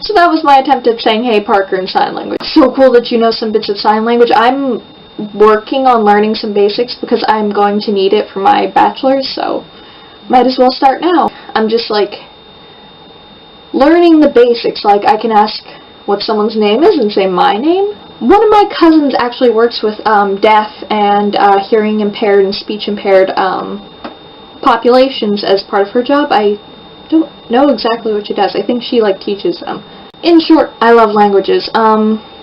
So that was my attempt at saying, hey Parker, in sign language. So cool that you know some bits of sign language. I'm working on learning some basics because I'm going to need it for my bachelor's, so might as well start now. I'm just like learning the basics. Like I can ask what someone's name is and say my name. One of my cousins actually works with deaf and hearing impaired and speech impaired populations as part of her job. I don't know exactly what she does. I think she like teaches them. In short, I love languages.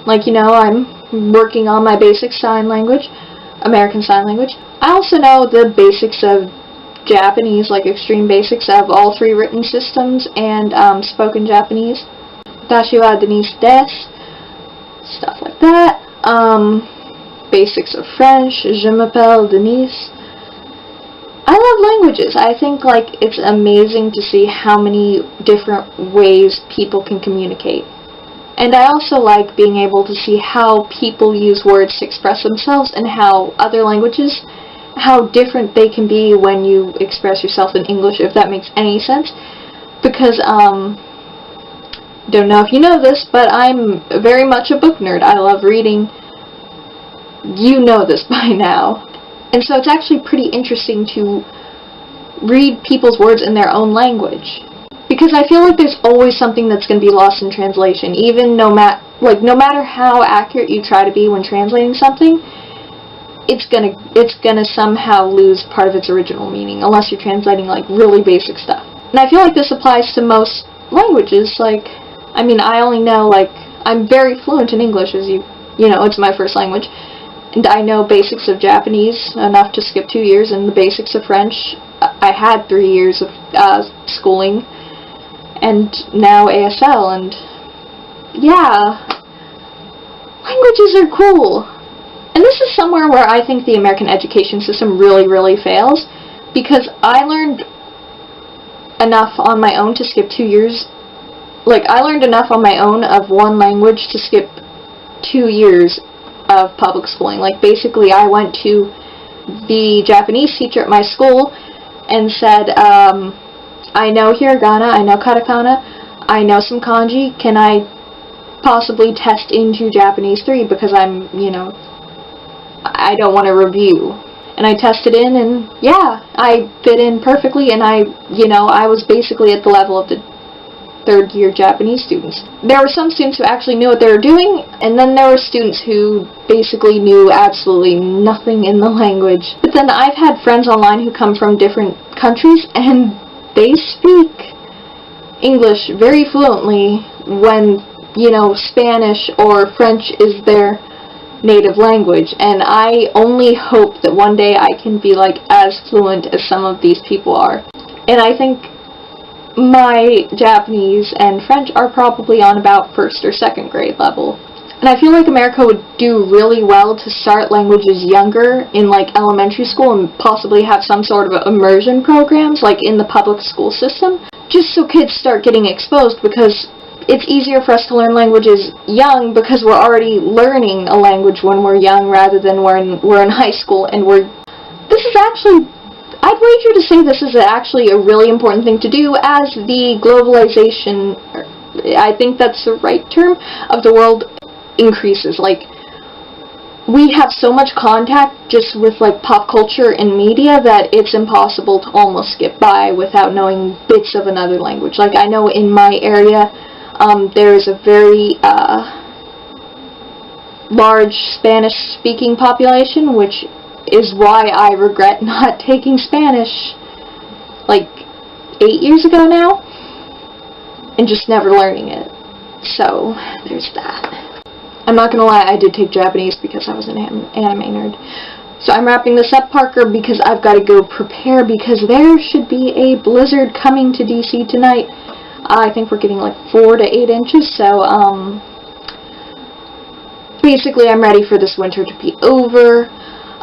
Like you know, I'm working on my basic sign language, American Sign Language. I also know the basics of Japanese, like extreme basics of all 3 written systems and spoken Japanese. Watashi wa Denise desu. Stuff like that. Basics of French. Je m'appelle Denise. I love languages. I think like it's amazing to see how many different ways people can communicate. And I also like being able to see how people use words to express themselves and how other languages, how different they can be when you express yourself in English, if that makes any sense. Because, don't know if you know this, but I'm very much a book nerd. I love reading. You know this by now. And so it's actually pretty interesting to read people's words in their own language. Because I feel like there's always something that's going to be lost in translation. Even no matter how accurate you try to be when translating something, it's gonna somehow lose part of its original meaning, unless you're translating like really basic stuff. And I feel like this applies to most languages. Like, I mean, I only know, like, I'm very fluent in English, as you know, it's my first language. And I know basics of Japanese, enough to skip 2 years, and the basics of French. I had 3 years of schooling, and now ASL, and yeah, languages are cool. And this is somewhere where I think the American education system really, really fails, because I learned enough on my own to skip 2 years. Like, I learned enough on my own of one language to skip 2 years of public schooling. Like, basically, I went to the Japanese teacher at my school and said, I know hiragana, I know katakana, I know some kanji, can I possibly test into Japanese 3 because I'm, you know, I don't want to review. And I tested in, and yeah, I fit in perfectly, and I was basically at the level of the 3rd year Japanese students. There were some students who actually knew what they were doing, and then there were students who basically knew absolutely nothing in the language. But then I've had friends online who come from different countries, and they speak English very fluently when, you know, Spanish or French is their native language, and I only hope that one day I can be like as fluent as some of these people are. And I think my Japanese and French are probably on about 1st or 2nd grade level. And I feel like America would do really well to start languages younger in like elementary school and possibly have some sort of immersion programs like in the public school system, just so kids start getting exposed, because it's easier for us to learn languages young because we're already learning a language when we're young rather than when we're in high school and this is actually, I'd wager to say this is actually a really important thing to do as the globalization, I think that's the right term, of the world increases. Like, we have so much contact just with like pop culture and media that it's impossible to almost get by without knowing bits of another language. Like, I know in my area there is a very large Spanish-speaking population, which is why I regret not taking Spanish like 8 years ago now and just never learning it. So there's that. I'm not gonna lie, I did take Japanese because I was an anime nerd. So I'm wrapping this up, Parker, because I've got to go prepare, because there should be a blizzard coming to DC tonight. I think we're getting like 4 to 8 inches, so basically I'm ready for this winter to be over.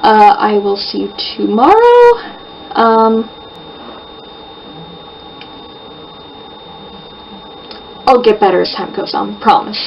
I will see you tomorrow. I'll get better as time goes on, promise.